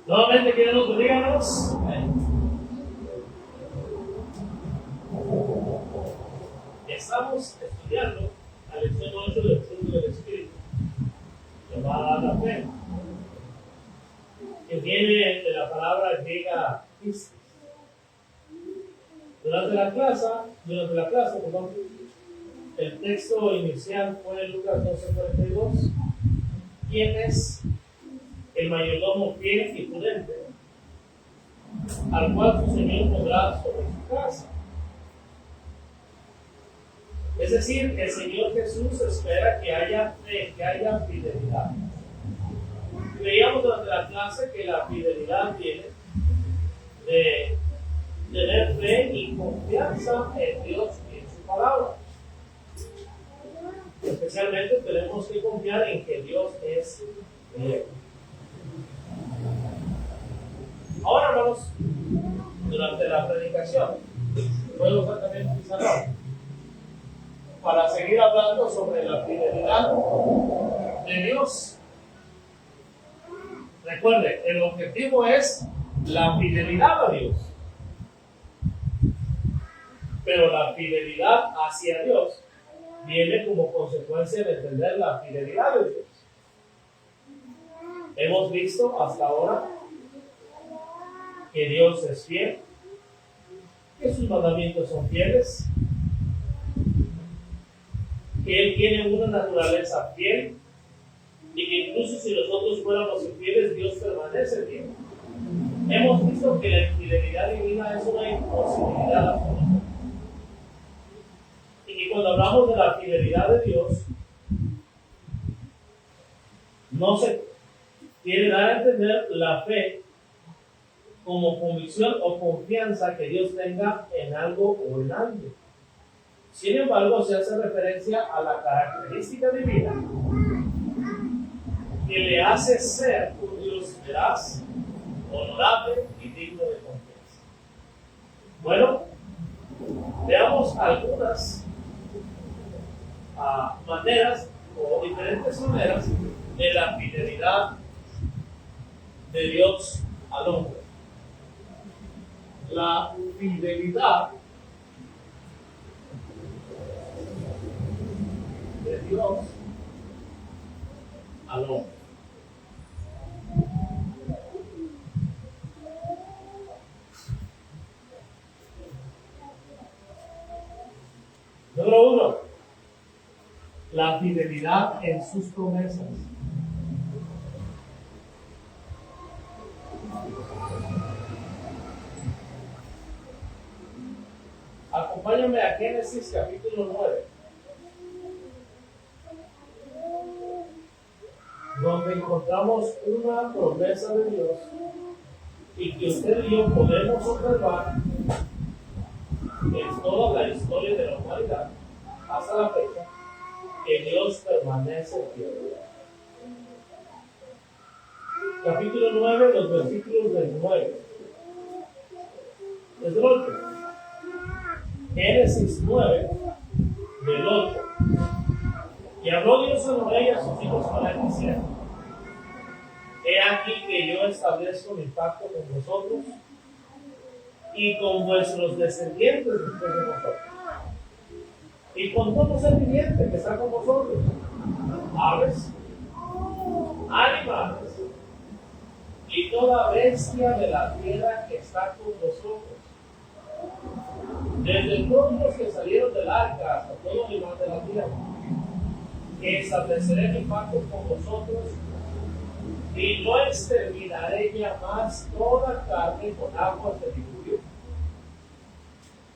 Nuevamente, que Dios nos bendiga, hermanos. Estamos estudiando la lección 8 del fruto del Espíritu, llamada la fe, que viene de la palabra griega pistis. Durante la clase, el texto inicial fue Lucas 12:42. ¿Quién es el mayordomo fiel y prudente, al cual su Señor pondrá sobre su casa? Es decir, el Señor Jesús espera que haya fe, que haya fidelidad. Veíamos durante la clase que la fidelidad viene de tener fe y confianza en Dios y en su palabra. Especialmente tenemos que confiar en que Dios es fiel. Ahora, hermanos, durante la predicación, puedo usar también un pizarrón para seguir hablando sobre la fidelidad de Dios. Recuerde, el objetivo es la fidelidad a Dios. Pero la fidelidad hacia Dios viene como consecuencia de entender la fidelidad de Dios. Hemos visto hasta ahora que Dios es fiel, que sus mandamientos son fieles, que Él tiene una naturaleza fiel y que incluso si nosotros fuéramos infieles, Dios permanece fiel. Hemos visto que la infidelidad divina es una imposibilidad absoluta. Y cuando hablamos de la fidelidad de Dios, no se quiere dar a entender la fe como convicción o confianza que Dios tenga en algo o en alguien. Sin embargo, se hace referencia a la característica divina que le hace ser un Dios veraz, honorable y digno de confianza. Bueno, veamos algunas maneras o diferentes maneras de la fidelidad de Dios al hombre. La fidelidad de Dios al hombre. Número 1. La fidelidad en sus promesas. Acompáñame a Génesis capítulo 9, donde encontramos una promesa de Dios y que usted y yo podemos observar en toda la historia de la humanidad hasta la fecha que Dios permanece fiel. Capítulo 9, los versículos del 9 desde el 8. Génesis 9, del 8. Y habló Dios a Noé y a sus hijos con él diciendo: He aquí que yo establezco mi pacto con vosotros y con vuestros descendientes después de vosotros, y con todo ser viviente que está con vosotros, aves, animales, y toda bestia de la tierra que está con vosotros, desde todos los que salieron del arca hasta todo animal de la tierra, que estableceré mi pacto con vosotros, y no exterminaré ya más toda carne con aguas de diluvio,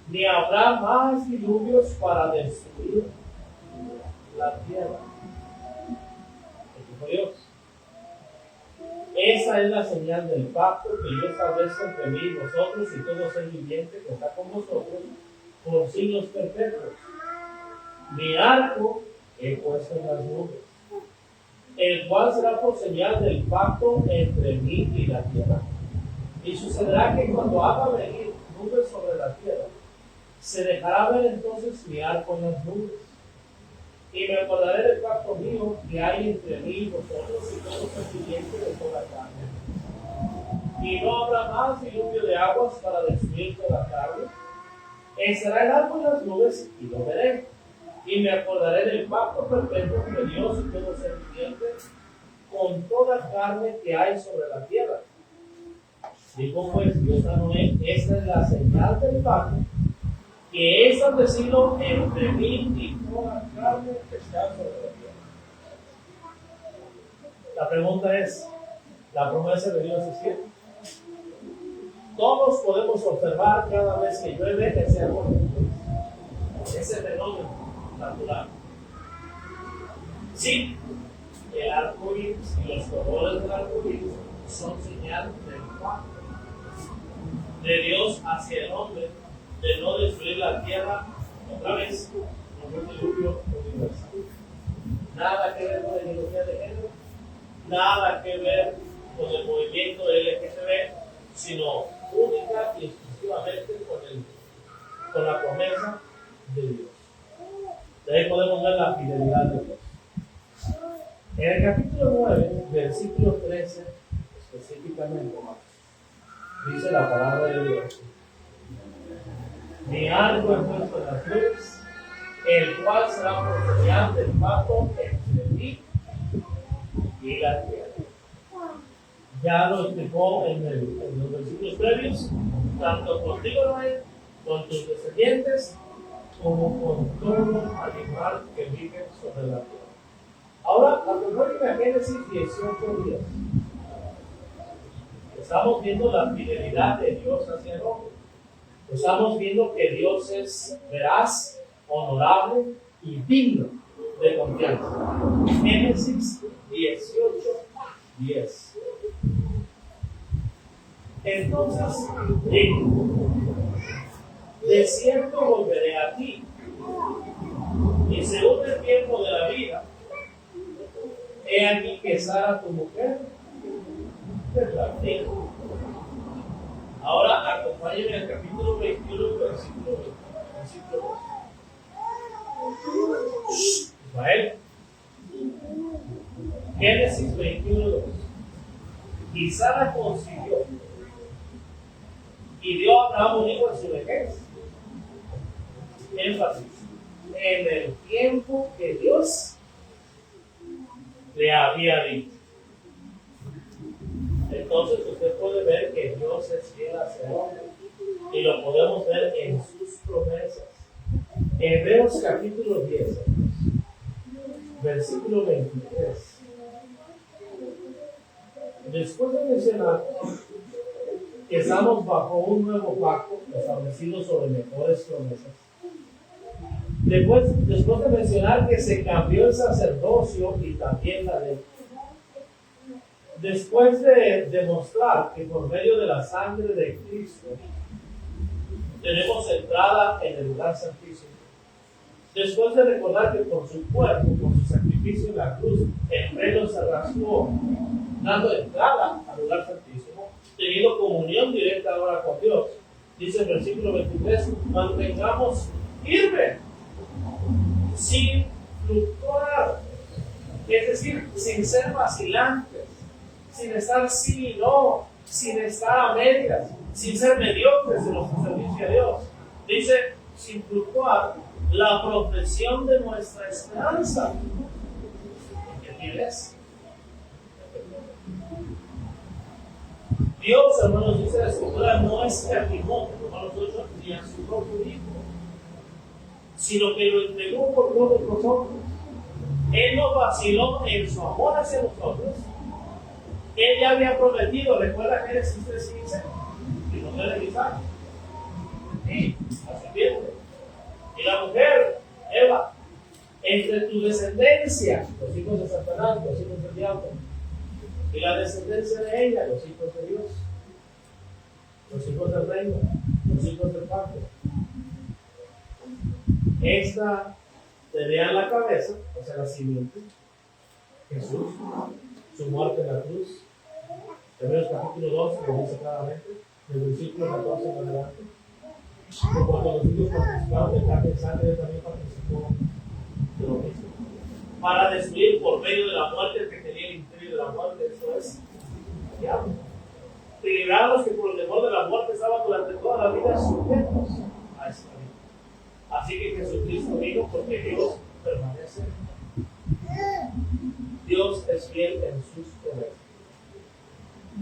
ni habrá más diluvios para destruir la tierra. Dijo Dios: Esa es la señal del pacto que yo establezco entre mí y vosotros y todo ser viviente que está con vosotros por siglos perpetuos. Mi arco he puesto en las nubes, el cual será por señal del pacto entre mí y la tierra. Y sucederá que cuando haga venir nubes sobre la tierra, se dejará ver entonces mi arco en las nubes. Y me acordaré del pacto mío que hay entre mí y vosotros y todo ser viviente de toda carne. y no habrá más diluvio de aguas para destruir toda la carne. Estará el árbol en las nubes y lo veré, y me acordaré del pacto perpetuo entre Dios y todo ser viviente con toda carne que hay sobre la tierra. Dijo pues Dios a Noé: esta es la señal del pacto que he establecido entre mí y toda carne que está sobre la tierra. La pregunta es, ¿la promesa de Dios es cierta? Todos podemos observar cada vez que llueve ese árbol, ese fenómeno natural. Sí, el arco iris y los colores del arco iris son señal del pacto de Dios hacia el hombre de no destruir la tierra otra vez con un diluvio universal. Nada que ver con la ideología de género, nada que ver con el movimiento LGTB, sino única y exclusivamente con la promesa de Dios. De ahí podemos ver la fidelidad de Dios. En el capítulo 9, versículo 13, específicamente, dice la palabra de Dios: mi arco es puesto en las nubes, el cual será por señal del pacto entre mí y la tierra. Ya lo explicó en los versículos previos, tanto contigo, Noé, con tus descendientes, como con todo animal que vive sobre la tierra. Ahora, acompáñenme a Génesis 18:10. Estamos viendo la fidelidad de Dios hacia el hombre. Estamos viendo que Dios es veraz, honorable y digno de confianza. Génesis 18:10. Entonces dijo: de cierto volveré a ti, y según el tiempo de la vida, he aquí que Sara tu mujer te plantea. Ahora acompáñenme al capítulo 21, versículo 2. Israel. Génesis 21:2. Y Sara concibió y dio a Abraham un hijo en su vejez. Énfasis: en el tiempo que Dios le había dicho. Entonces usted puede ver que Dios es fiel hacia el hombre, y lo podemos ver en sus promesas. Hebreos capítulo 10, versículo 23. Después de mencionar que estamos bajo un nuevo pacto establecido sobre mejores promesas, después de mencionar que se cambió el sacerdocio y también la ley, después de demostrar que por medio de la sangre de Cristo tenemos entrada en el lugar santísimo, después de recordar que por su cuerpo, por su sacrificio en la cruz, el velo se rasgó, dando entrada al lugar santísimo, teniendo comunión directa ahora con Dios, dice el versículo 23: mantengamos firme, sin fluctuar, es decir, sin ser vacilantes, sin estar sí y no, sin estar a medias, sin ser mediocres en nuestro servicio a Dios. Dice, sin fluctuar, la profesión de nuestra esperanza. ¿Qué tienes? Dios, hermanos, dice la Escritura, no escatimó, Romanos 8, ni a su propio Hijo, sino que lo entregó por todos nosotros. Él no vaciló en su amor hacia nosotros. Él ya había prometido, recuerda Génesis 3:15, y no debe revisar. Sí, la serpiente. Y la mujer, Eva, entre tu descendencia, los hijos de Satanás, los hijos del diablo, y la descendencia de ella, los hijos de Dios, los hijos del reino, los hijos del pacto. Esta tenía en la cabeza, o sea, la simiente, Jesús, su muerte en la cruz. Hebreos capítulo 2 lo dice claramente, del versículo 14 en adelante. Que cuando los hijos participaron de carne y sangre, él también participó de lo mismo. Para destruir por medio de la muerte el que tenía el imperio de la muerte, eso es el diablo. milagros que por el temor de la muerte estaban durante toda la vida sujetos a esta vida. Así que Jesucristo vino porque Dios permanece. Dios es fiel en sus promesas.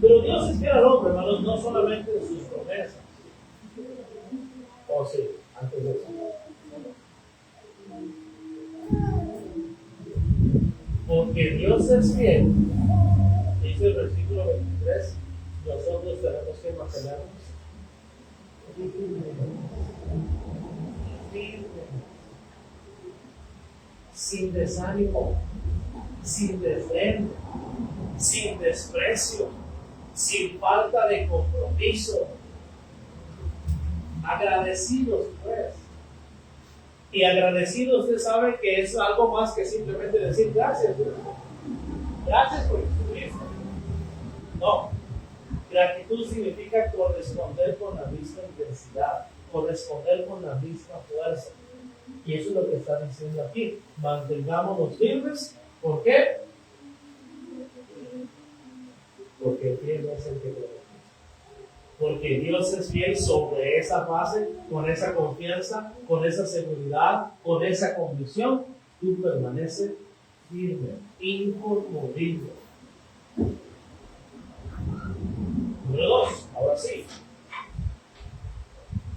Pero Dios es fiel al hombre, hermanos, no solamente en sus promesas. O sí, antes de eso. Porque Dios es fiel, dice el versículo 23, nosotros tenemos que mantenernos firmes, sin desánimo, sin desdén, sin desprecio, sin falta de compromiso, agradecidos pues. Y agradecido, usted sabe que es algo más que simplemente decir gracias. Gracias por Jesucristo. No. Gratitud significa corresponder con la misma intensidad, corresponder con la misma fuerza. Y eso es lo que está diciendo aquí. Mantengámonos firmes. ¿Por qué? Porque fiel es el que promete. Porque Dios es fiel sobre esa base, con esa confianza, con esa seguridad, con esa convicción, tú permaneces firme, inconmovible. Número 2, ahora sí.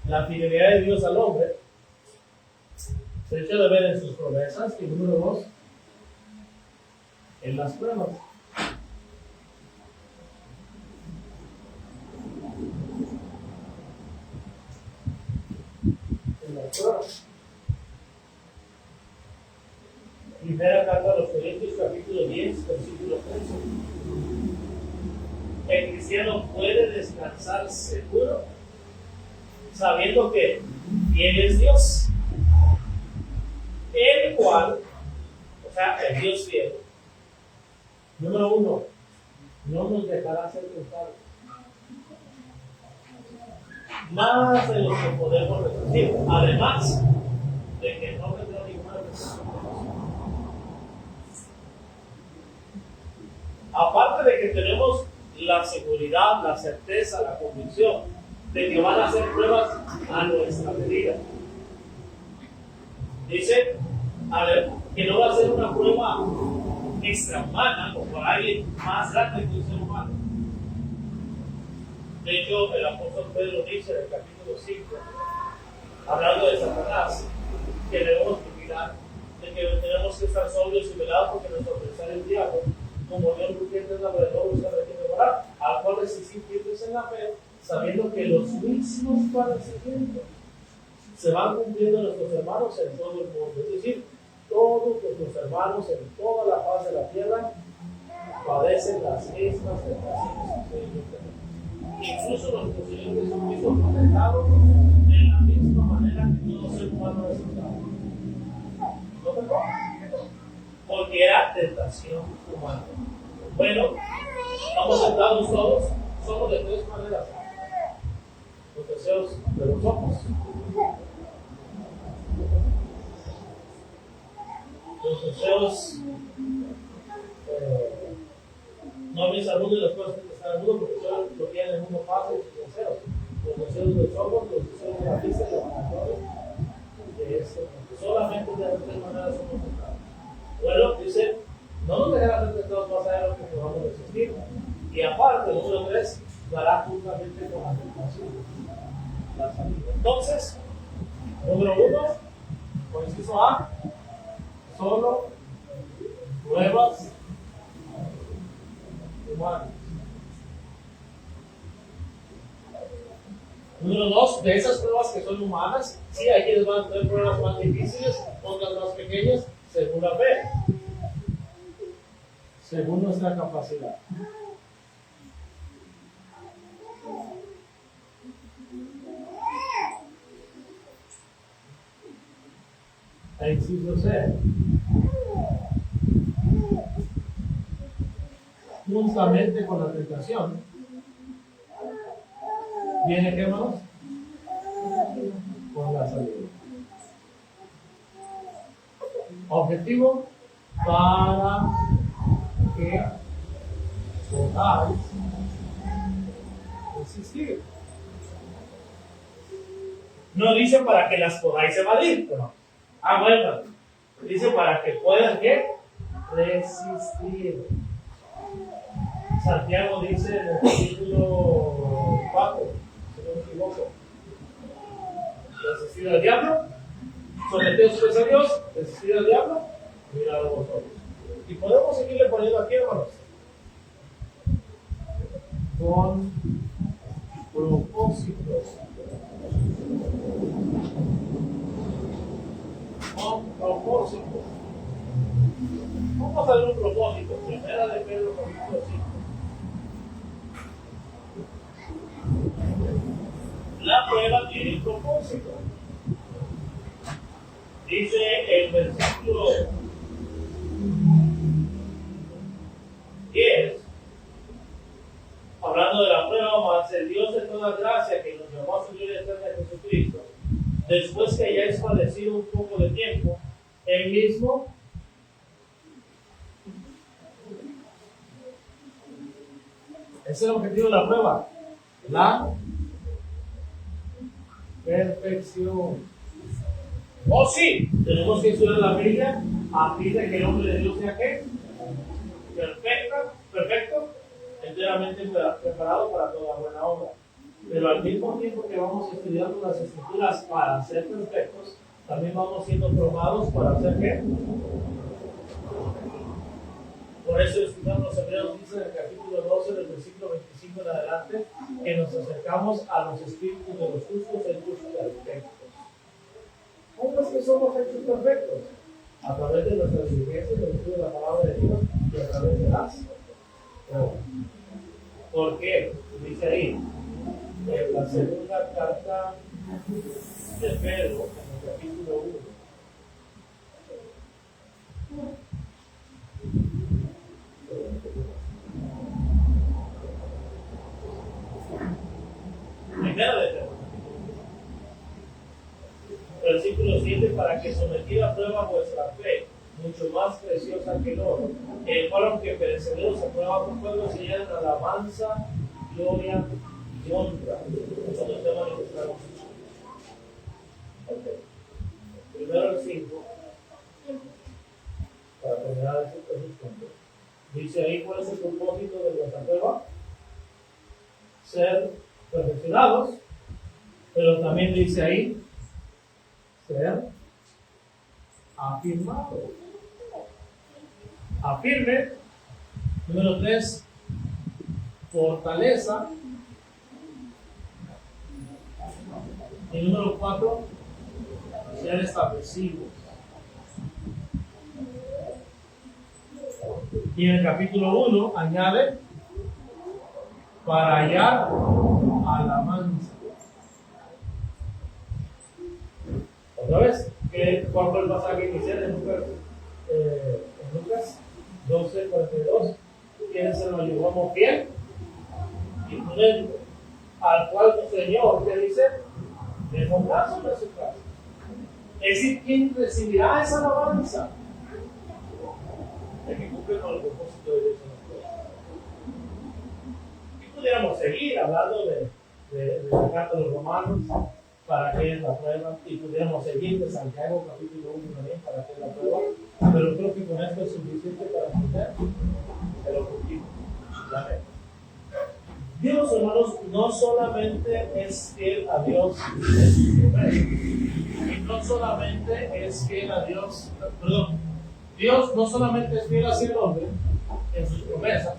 La fidelidad de Dios al hombre se echa de ver en sus promesas. Y número 2, en las pruebas. Primera carta a los Corintios, capítulo 10, versículo 13. El cristiano puede descansar seguro, sabiendo que fiel es Dios, el cual, o sea, el Dios fiel, número 1, no nos dejará ser tentados, más de lo que podemos resistir, además de que no vendrá ninguna tentación. Aparte de que tenemos la seguridad, la certeza, la convicción de que van a hacer pruebas a nuestra medida. Dice que no va a ser una prueba extrahumana o por alguien más grande que un ser humano. De hecho, el apóstol Pedro dice en el capítulo 5, hablando de Satanás, que debemos vigilar, de que tenemos que estar sobrios y velados porque nuestro adversario el diablo, como Dios rugiente en alrededor, busca de quien devorar, al cual resistir firmes en la fe, sabiendo que los mismos padecimientos se van cumpliendo nuestros hermanos en todo el mundo. Es decir, todos nuestros hermanos en toda la faz de la tierra padecen las mismas tentaciones que ellos tenemos. Incluso nuestro Señor Jesucristo fue tentado de la misma manera que todo ser humano es tentado. ¿No te acuerdas? Porque era tentación humana. Bueno, estamos sentados todos, somos de tres maneras. Los deseos de los ojos, los deseos, no mis alumnos y las cosas que están en el mundo, porque solo lo que hay en el mundo pasa y sus deseos. Los deseos de los ojos, los deseos de la vista y los vanagloria de esto. Solamente de las tres maneras somos tentados. Bueno, dice, no nos dejará ser tentados más allá de lo que podamos resistir. Y aparte, número 3, dará justamente con la tentación la salida. Entonces, número 1, con inciso A, solo pruebas humanas. Número 2, de esas pruebas que son humanas, sí, hay quienes van a tener pruebas más difíciles, otras más pequeñas, según la fe, según nuestra capacidad. E inciso C, juntamente con la tentación, viene ¿qué más? Con la salida. Objetivo, para que podáis resistir. No dice para que las podáis evadir, pero bueno, dice para que puedan ¿qué? Resistir. Santiago dice en el capítulo 4, si no me equivoco, resistir al diablo, someteos pues a Dios, resistir al diablo, mirad a vosotros. Y podemos seguirle poniendo aquí, hermanos, con propósitos. Con propósitos. Vamos a ver un propósito. Primera de Pedro, capítulo 5. La prueba tiene propósito. Dice el versículo 10, hablando de la prueba, más el Dios de toda gracia que nos llamó a su gloria eterna en Jesucristo, después que hayáis padecido un poco de tiempo, él mismo ese es el objetivo de la prueba, la perfección. Oh sí, tenemos que estudiar la Biblia a fin de que el hombre de Dios sea ¿qué? Perfecto, enteramente preparado para toda buena obra. Pero al mismo tiempo que vamos estudiando las Escrituras para ser perfectos, también vamos siendo probados para hacer ¿qué? Por eso estudiamos los Hebreos, dice en el capítulo 12, del versículo 25 en adelante, que nos acercamos a los espíritus de los justos hechos perfectos. ¿Cómo es que somos hechos perfectos? A través de nuestra diligencia, del estudio de la palabra de Dios y a través de las pruebas. ¿Por qué? Dice ahí, en la segunda carta de Pedro, en el capítulo 1. Primera de Pedro, versículo 7, para que sometida a prueba vuestra fe, mucho más preciosa que el oro, el cual aunque perecedero se prueba por fuego, se llena de alabanza, gloria y honra. Eso nos llama manifestar. Primero el 5, para terminar estos puntos. Dice ahí cuál es el propósito de nuestra prueba: ser perfeccionados, pero también dice ahí ser afirmados. Afirme. Número 3, fortaleza. Y número 4, ser establecidos. Y en el capítulo 1 añade para hallar alabanza. Otra vez, ¿cuál fue el pasaje inicial en Lucas 12:42? ¿Quién es el mayordomo fiel y prudente, al cual tu Señor te dice de montar sobre su casa? Es decir, ¿quién recibirá esa alabanza? El que cumple con el propósito de Dios en las cosas. Y pudiéramos seguir hablando de la carta de los Romanos, para que es la prueba, y pudiéramos seguir de Santiago capítulo 1 también, para que es la prueba, pero creo que con esto es suficiente para entender el objetivo. Amén. Dios, hermanos, no solamente es fiel a Dios en sus promesas, y no solamente es fiel a Dios, Dios no solamente es fiel hacia el hombre en sus promesas,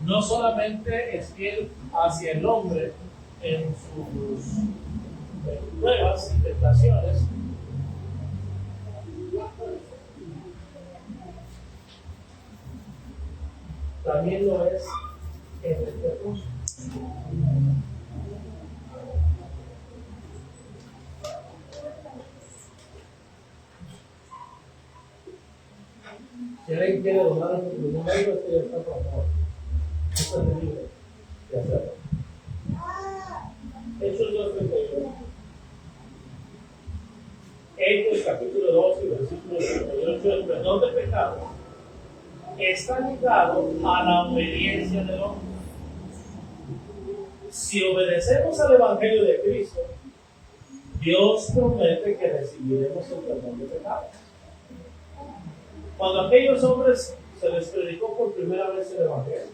no solamente es fiel hacia el hombre en sus pruebas y tentaciones, también lo es en el perdón. Si alguien quiere donar su número, esto ya está por favor. Esto es libre de hacerlo. Hechos 2:38. Hechos capítulo 12, versículo 38, el perdón de pecados está ligado a la obediencia del hombre. si obedecemos al Evangelio de Cristo, Dios promete que recibiremos el perdón de pecados. Cuando a aquellos hombres se les predicó por primera vez el Evangelio,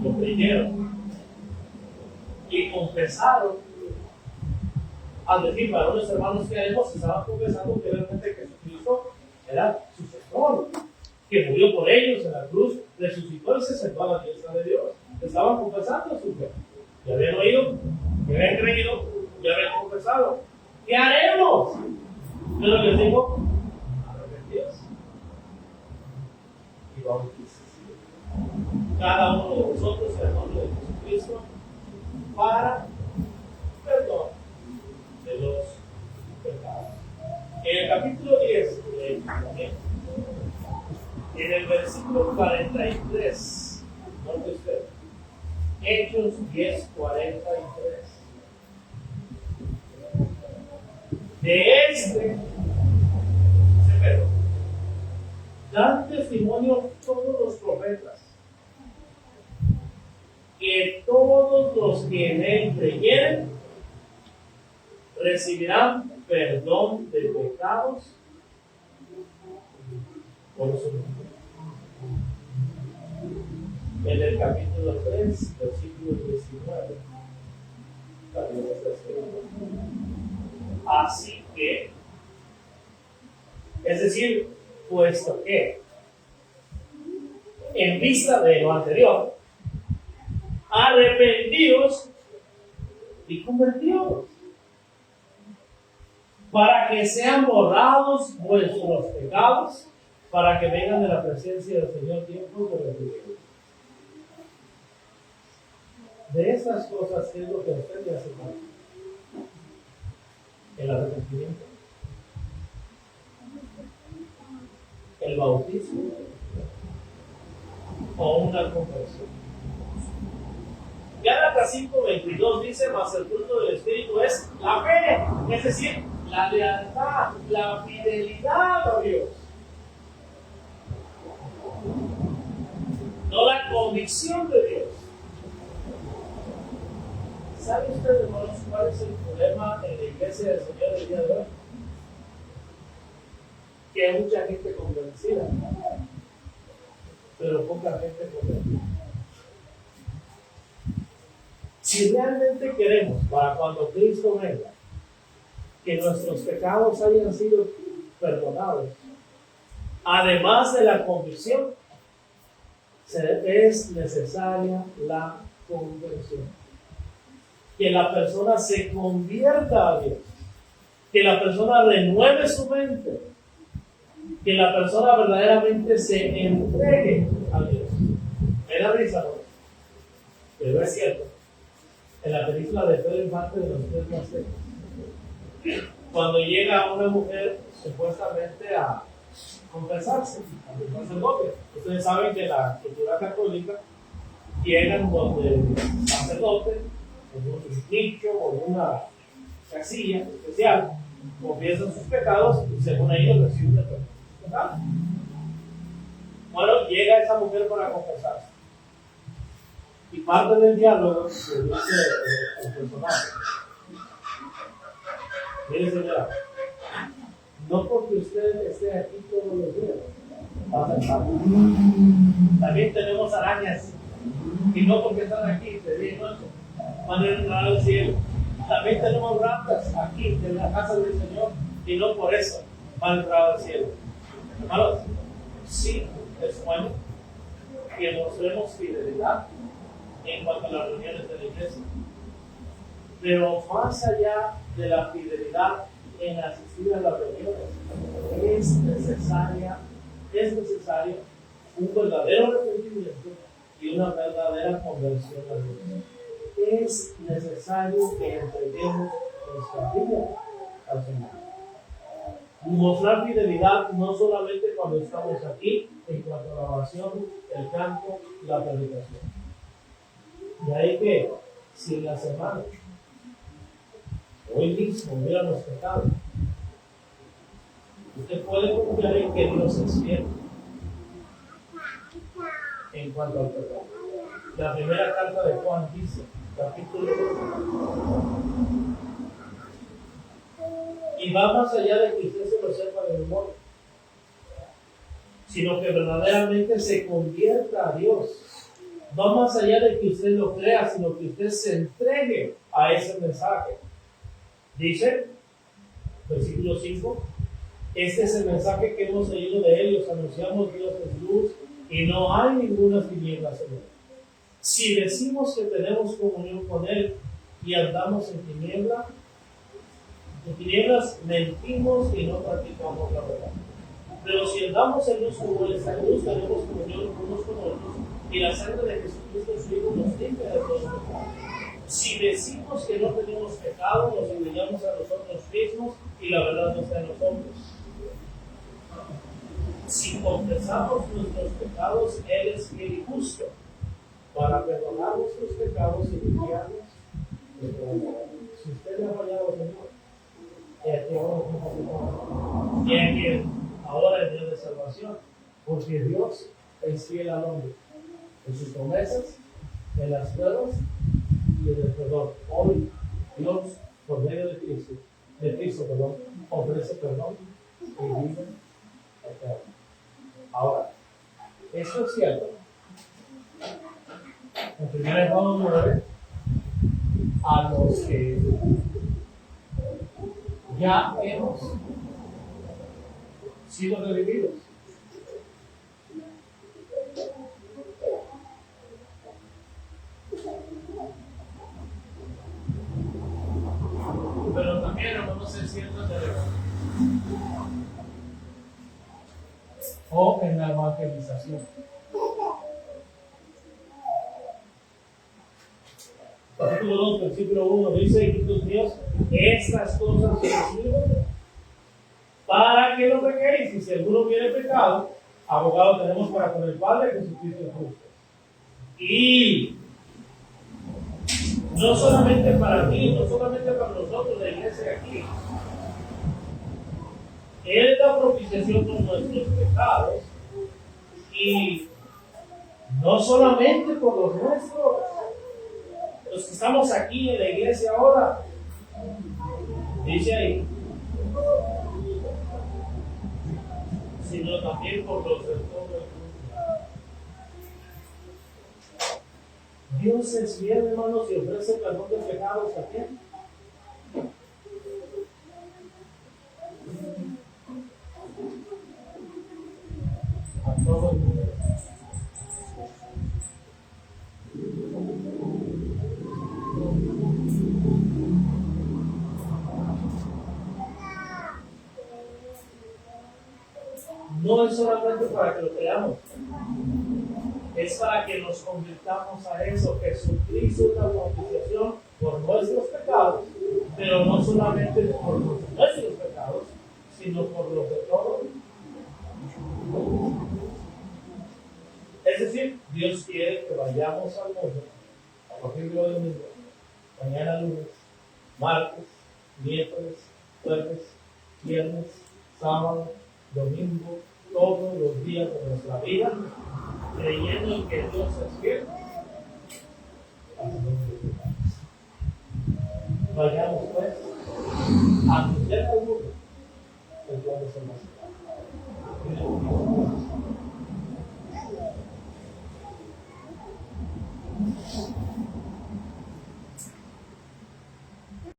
lo creyeron y confesaron, al decir, varones hermanos que haremos, estaban confesando que realmente Jesucristo era su Señor, que murió por ellos en la cruz, resucitó y se sentó a la diestra de Dios. Estaban confesando su fe. Ya habían oído, ya habían creído, ya habían confesado. ¿Qué haremos? Pero les digo, arrepentidos y bautícense cada uno de vosotros en el nombre de Jesucristo para perdón de los pecados. En el capítulo 10 de Hechos, en el versículo 43, note usted, Hechos 10, 43. De este severo dan testimonio todos los profetas, que todos los que en él creyeren recibirán perdón de pecados por su nombre. En el capítulo 3, versículo 19, también está escrito. Así que, es decir, puesto que, en vista de lo anterior, arrepentidos y convertidos, para que sean borrados vuestros pecados, para que vengan de la presencia del Señor tiempos de refrigerio. De estas cosas, ¿qué es lo que a usted le hace falta? El arrepentimiento, el bautismo o una conversión. Gálatas 5:22 dice: mas el fruto del Espíritu es la fe, es decir, la lealtad, la fidelidad a Dios. No la convicción de Dios. ¿Sabe usted, hermanos, cuál es el problema en la iglesia del Señor el día de hoy? Que hay mucha gente convencida, pero poca gente convencida. Si realmente queremos, para cuando Cristo venga, que nuestros pecados hayan sido perdonados, además de la convicción, es necesaria la conversión. Que la persona se convierta a Dios, que la persona renueve su mente, que la persona verdaderamente se entregue a Dios. Me da risa, ¿no? Pero es cierto. En la película de Pedro Infante de los tres más secos, cuando llega una mujer supuestamente a confesarse al sacerdote, ustedes saben que la cultura católica llegan donde el sacerdote, en un nicho o en una casilla especial, confiesan sus pecados y según ellos reciben el perdón de sus pecados. Bueno, llega esa mujer para confesarse y parte del diálogo que dice el personaje: mire, señora, no porque usted esté aquí todos los días va a pensar. También tenemos arañas y no porque están aquí de día y noche van a entrar al cielo. También tenemos ratas aquí en la casa del Señor y no por eso van a entrar al cielo. Hermanos, sí es bueno que mostremos fidelidad en cuanto a las reuniones de la iglesia, pero más allá de la fidelidad en asistir a las reuniones, es necesario un verdadero arrepentimiento y una verdadera conversión a Dios. Es necesario que entreguemos nuestra vida al Señor. Mostrar fidelidad no solamente cuando estamos aquí, en cuanto a la oración, el canto, la predicación. De ahí que, si en la semana, hoy mismo, hubiéramos pecado, usted puede confiar en que Dios es fiel en cuanto al pecado. La primera carta de Juan dice: capítulo 1. Y va más allá de que usted se lo sepa de memoria, sino que verdaderamente se convierta a Dios. Va más allá de que usted lo crea, sino que usted se entregue a ese mensaje. Dice, versículo 5, este es el mensaje que hemos oído de ellos, anunciamos Dios es luz y no hay ninguna tinieblas en él. Si decimos que tenemos comunión con él y andamos en tinieblas mentimos y no practicamos la verdad. Pero si andamos en luz como él está en luz, tenemos comunión unos con otros y la sangre de Jesucristo su Hijo nos limpia de todo pecado. Si decimos que no tenemos pecado, nos engañamos a nosotros mismos y la verdad no está en nosotros. Si confesamos nuestros pecados, Él es fiel y justo para perdonar nuestros pecados y limpiarnos de todo mal. Si usted le ha fallado, Señor, y aquí ahora es día de salvación, porque Dios es fiel al hombre en sus promesas, en las pruebas y en el perdón. Hoy Dios, por medio de Cristo, ofrece perdón y vida eterna. Ahora, esto es cierto. En 1 Juan 9, a los que ya hemos sido redimidos. Pero también hermanos se sientan de o en la evangelización. Capítulo 2, versículo 1 dice, hijitos míos, estas cosas os escribo para que no pequéis, y si alguno tiene pecado, abogado tenemos para con el Padre, Jesucristo el justo. Y no solamente para ti, no solamente para nosotros, la iglesia aquí. Él da propiciación por nuestros pecados, y no solamente por los nuestros, los que estamos aquí en la iglesia ahora, dice ahí, sino también por los de todo el mundo. Dios es fiel, hermanos, y ofrece perdón de pecados a quién. A todo el mundo. No es solamente para que lo creamos, es para que nos convirtamos a eso. Jesucristo es la propiciación por nuestros pecados, pero no solamente por nuestros pecados, sino por los de todos. Es decir, Dios quiere que vayamos al mundo a partir de hoy domingo, mañana lunes, martes, miércoles, jueves, viernes, sábado, domingo, todos los días de nuestra vida, creyendo en que Dios es fiel